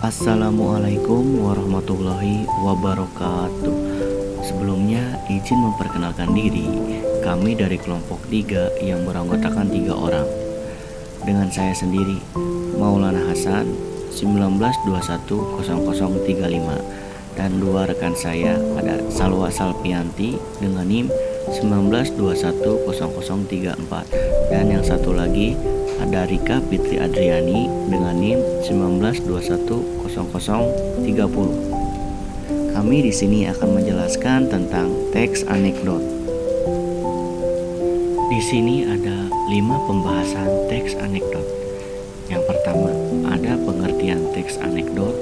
Assalamualaikum warahmatullahi wabarakatuh. Sebelumnya izin memperkenalkan diri. Kami dari kelompok 3 yang beranggotakan 3 orang. Dengan saya sendiri, Maulana Hasan 19210035, dan 2 rekan saya ada Salwa Salpianti dengan NIM 19210034, dan yang satu lagi ada Rika Fitri Adriani dengan NIM 19210030. Kami di sini akan menjelaskan tentang teks anekdot. Di sini ada 5 pembahasan teks anekdot. Yang pertama ada pengertian teks anekdot.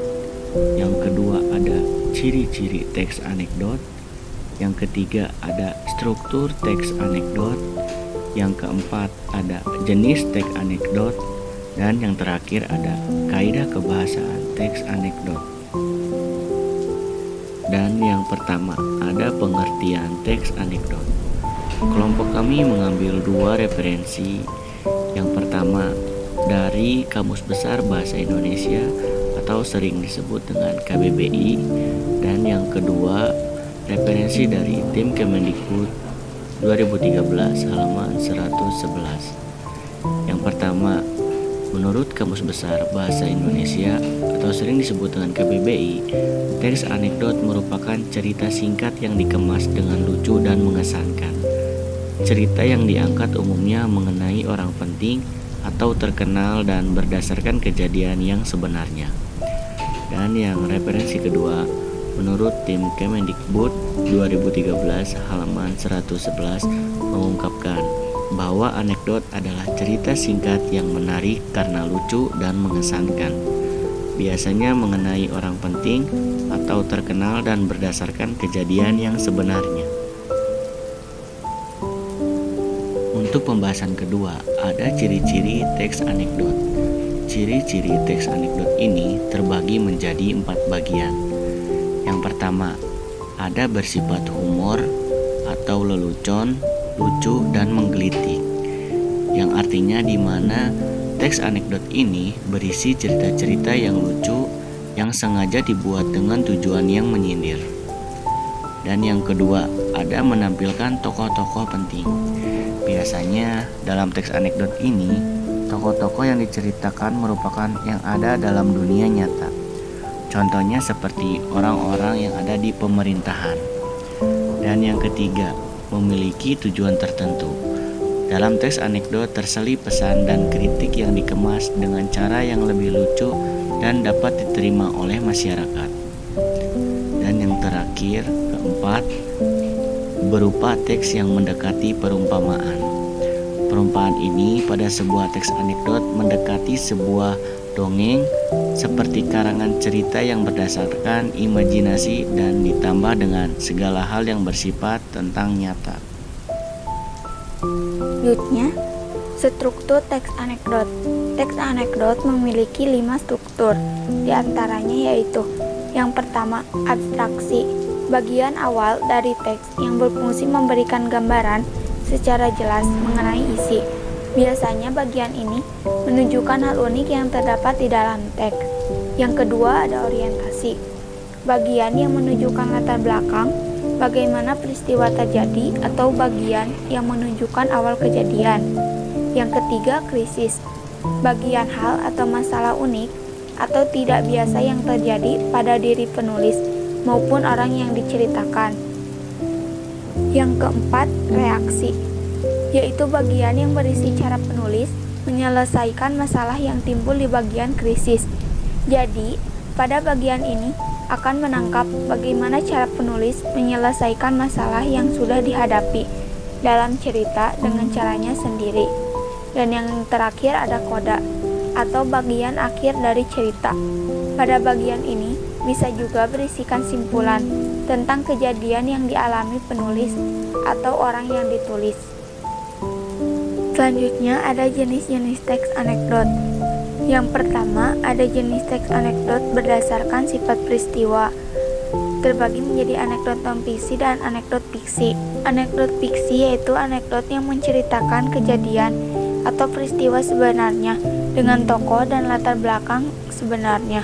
Yang kedua ada ciri-ciri teks anekdot. Yang ketiga ada struktur teks anekdot. Yang keempat ada jenis teks anekdot. Dan yang terakhir ada kaidah kebahasaan teks anekdot. Dan yang pertama ada pengertian teks anekdot. Kelompok kami mengambil 2 referensi. Yang pertama dari Kamus Besar Bahasa Indonesia atau sering disebut dengan KBBI, dan yang kedua referensi dari tim Kemendikbud 2013 halaman 111. Yang pertama, menurut Kamus Besar Bahasa Indonesia atau sering disebut dengan KBBI, teks anekdot merupakan cerita singkat yang dikemas dengan lucu dan mengesankan. Cerita yang diangkat umumnya mengenai orang penting atau terkenal dan berdasarkan kejadian yang sebenarnya. Dan yang referensi kedua, menurut tim Kemendikbud 2013 halaman 111 mengungkapkan bahwa anekdot adalah cerita singkat yang menarik karena lucu dan mengesankan. Biasanya mengenai orang penting atau terkenal dan berdasarkan kejadian yang sebenarnya. Untuk pembahasan kedua, ada ciri-ciri teks anekdot. Ciri-ciri teks anekdot ini terbagi menjadi 4 bagian. Yang pertama, ada bersifat humor atau lelucon, lucu, dan menggelitik. Yang artinya di mana teks anekdot ini berisi cerita-cerita yang lucu yang sengaja dibuat dengan tujuan yang menyindir. Dan yang kedua, ada menampilkan tokoh-tokoh penting. Biasanya dalam teks anekdot ini, tokoh-tokoh yang diceritakan merupakan yang ada dalam dunia nyata. Contohnya seperti orang-orang yang ada di pemerintahan. Dan yang ketiga, memiliki tujuan tertentu. Dalam teks anekdot terselip pesan dan kritik yang dikemas dengan cara yang lebih lucu dan dapat diterima oleh masyarakat. Dan yang terakhir, keempat, berupa teks yang mendekati perumpamaan. Perumpamaan ini pada sebuah teks anekdot mendekati sebuah dongeng seperti karangan cerita yang berdasarkan imajinasi dan ditambah dengan segala hal yang bersifat tentang nyata. Selanjutnya, struktur teks anekdot. Teks anekdot memiliki 5 struktur, diantaranya yaitu: yang pertama, abstraksi. Bagian awal dari teks yang berfungsi memberikan gambaran secara jelas mengenai isi. Biasanya bagian ini menunjukkan hal unik yang terdapat di dalam teks. Yang kedua ada orientasi. Bagian yang menunjukkan latar belakang, bagaimana peristiwa terjadi, atau bagian yang menunjukkan awal kejadian. Yang ketiga krisis. Bagian hal atau masalah unik atau tidak biasa yang terjadi pada diri penulis maupun orang yang diceritakan. Yang keempat, reaksi, yaitu bagian yang berisi cara penulis menyelesaikan masalah yang timbul di bagian krisis. Jadi, pada bagian ini akan menangkap bagaimana cara penulis menyelesaikan masalah yang sudah dihadapi dalam cerita dengan caranya sendiri. Dan yang terakhir ada koda, atau bagian akhir dari cerita. Pada bagian ini bisa juga berisikan simpulan tentang kejadian yang dialami penulis atau orang yang ditulis. Selanjutnya ada jenis-jenis teks anekdot. Yang pertama ada jenis teks anekdot berdasarkan sifat peristiwa. Terbagi menjadi anekdot non-fiksi dan anekdot fiksi. Anekdot fiksi yaitu anekdot yang menceritakan kejadian atau peristiwa sebenarnya dengan tokoh dan latar belakang sebenarnya.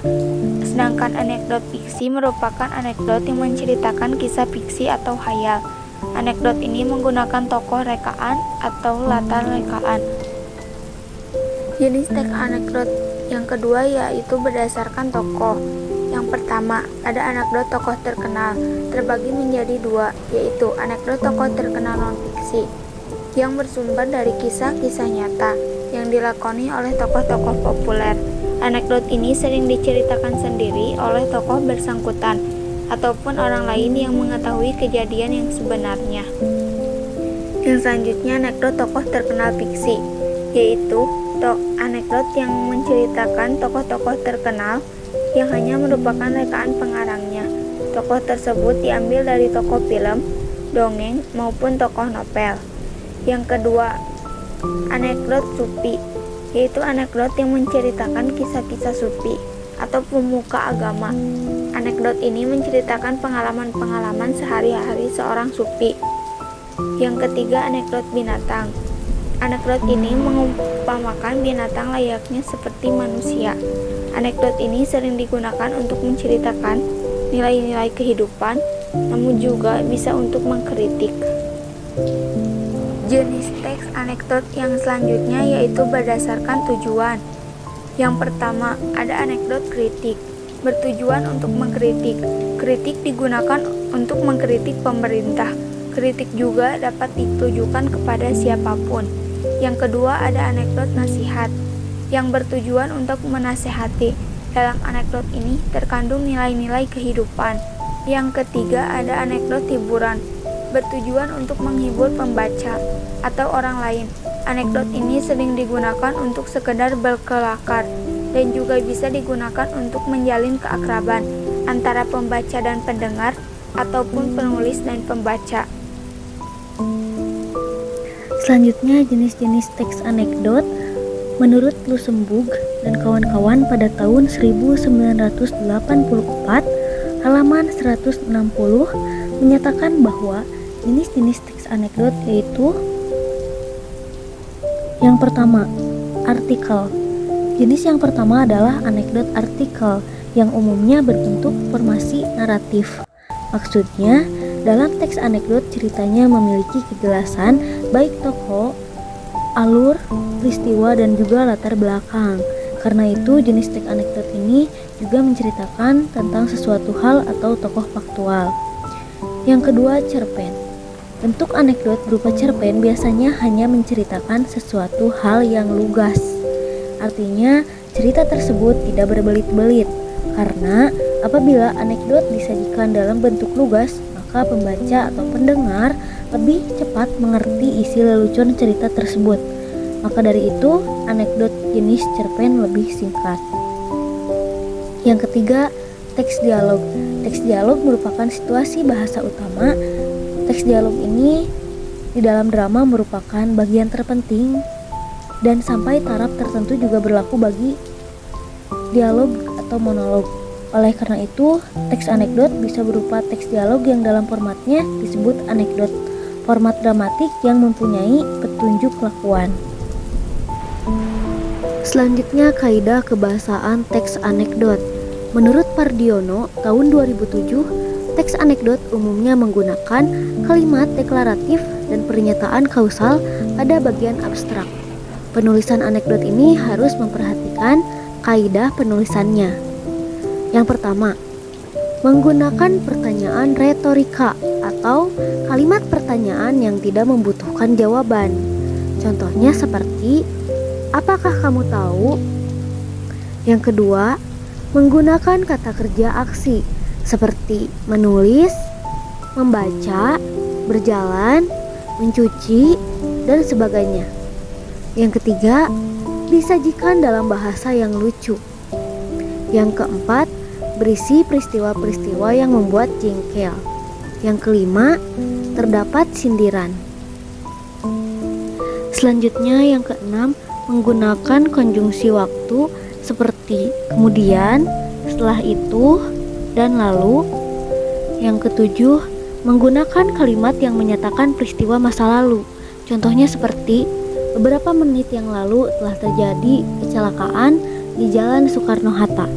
Sedangkan anekdot fiksi merupakan anekdot yang menceritakan kisah fiksi atau khayal. Anekdot ini menggunakan tokoh rekaan atau latar rekaan. Jenis teks anekdot yang kedua yaitu berdasarkan tokoh. Yang pertama, ada anekdot tokoh terkenal, terbagi menjadi dua, yaitu anekdot tokoh terkenal non-fiksi, yang bersumber dari kisah-kisah nyata, yang dilakoni oleh tokoh-tokoh populer. Anekdot ini sering diceritakan sendiri oleh tokoh bersangkutan, ataupun orang lain yang mengetahui kejadian yang sebenarnya. Yang selanjutnya, anekdot tokoh terkenal fiksi, yaitu anekdot yang menceritakan tokoh-tokoh terkenal yang hanya merupakan rekaan pengarangnya. Tokoh tersebut diambil dari tokoh film, dongeng, maupun tokoh novel. Yang kedua, anekdot sufi, yaitu anekdot yang menceritakan kisah-kisah sufi atau pemuka agama. Anekdot ini menceritakan pengalaman-pengalaman sehari-hari seorang sufi. Yang ketiga, anekdot binatang. Anekdot ini mengumpamakan binatang layaknya seperti manusia. Anekdot ini sering digunakan untuk menceritakan nilai-nilai kehidupan, namun juga bisa untuk mengkritik. Jenis teks anekdot yang selanjutnya yaitu berdasarkan tujuan. Yang pertama, ada anekdot kritik, bertujuan untuk mengkritik. Kritik digunakan untuk mengkritik pemerintah. Kritik juga dapat ditujukan kepada siapapun. Yang kedua, ada anekdot nasihat, yang bertujuan untuk menasehati. Dalam anekdot ini terkandung nilai-nilai kehidupan. Yang ketiga, ada anekdot hiburan, bertujuan untuk menghibur pembaca atau orang lain. Anekdot ini sering digunakan untuk sekedar berkelakar dan juga bisa digunakan untuk menjalin keakraban antara pembaca dan pendengar ataupun penulis dan pembaca. Selanjutnya, jenis-jenis teks anekdot. Menurut Luxemburg dan kawan-kawan pada tahun 1984, halaman 160 menyatakan bahwa jenis-jenis teks anekdot yaitu yang pertama, artikel. Jenis yang pertama adalah anekdot artikel yang umumnya berbentuk formasi naratif. Maksudnya, dalam teks anekdot ceritanya memiliki kejelasan baik tokoh, alur, peristiwa, dan juga latar belakang. Karena itu, jenis teks anekdot ini juga menceritakan tentang sesuatu hal atau tokoh faktual. Yang kedua, cerpen. Bentuk anekdot berupa cerpen biasanya hanya menceritakan sesuatu hal yang lugas. Artinya, cerita tersebut tidak berbelit-belit. Karena apabila anekdot disajikan dalam bentuk lugas, maka pembaca atau pendengar lebih cepat mengerti isi lelucon cerita tersebut. Maka dari itu, anekdot jenis cerpen lebih singkat. Yang ketiga, teks dialog. Teks dialog merupakan situasi bahasa utama. Teks dialog ini di dalam drama merupakan bagian terpenting dan sampai taraf tertentu juga berlaku bagi dialog atau monolog. Oleh karena itu, teks anekdot bisa berupa teks dialog yang dalam formatnya disebut anekdot, format dramatik yang mempunyai petunjuk lakuan. Selanjutnya, kaidah kebahasaan teks anekdot. Menurut Pardiono, tahun 2007, teks anekdot umumnya menggunakan kalimat deklaratif dan pernyataan kausal pada bagian abstrak. Penulisan anekdot ini harus memperhatikan kaidah penulisannya. Yang pertama, menggunakan pertanyaan retorika atau kalimat pertanyaan yang tidak membutuhkan jawaban. Contohnya seperti, apakah kamu tahu? Yang kedua, menggunakan kata kerja aksi seperti menulis, membaca, berjalan, mencuci, dan sebagainya. Yang ketiga, disajikan dalam bahasa yang lucu. Yang keempat, berisi peristiwa-peristiwa yang membuat jengkel. Yang kelima, terdapat sindiran. Selanjutnya, yang keenam, menggunakan konjungsi waktu seperti kemudian, setelah itu, dan lalu. Yang ketujuh, menggunakan kalimat yang menyatakan peristiwa masa lalu. Contohnya seperti, beberapa menit yang lalu telah terjadi kecelakaan di Jalan Soekarno-Hatta.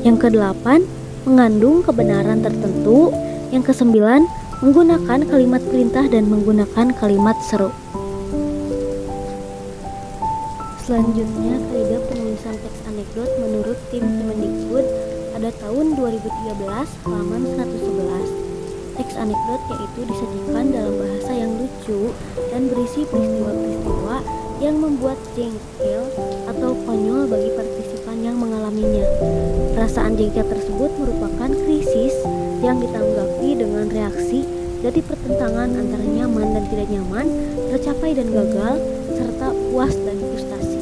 Yang kedelapan, mengandung kebenaran tertentu. Yang kesembilan, menggunakan kalimat perintah dan menggunakan kalimat seru. Selanjutnya, kaidah penulisan teks anekdot menurut tim Kemendikbud pada tahun 2013 halaman 111. Teks anekdot yaitu disajikan dalam bahasa yang lucu dan berisi peristiwa-peristiwa yang membuat jengkel atau konyol bagi partisipan yang mengalaminya. Perasaan jengkel tersebut merupakan krisis yang ditanggapi dengan reaksi dari pertentangan antara nyaman dan tidak nyaman, tercapai dan gagal, serta puas dan frustasi.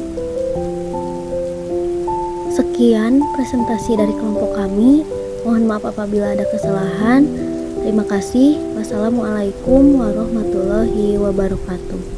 Sekian presentasi dari kelompok kami. Mohon maaf apabila ada kesalahan. Terima kasih. Wassalamualaikum warahmatullahi wabarakatuh.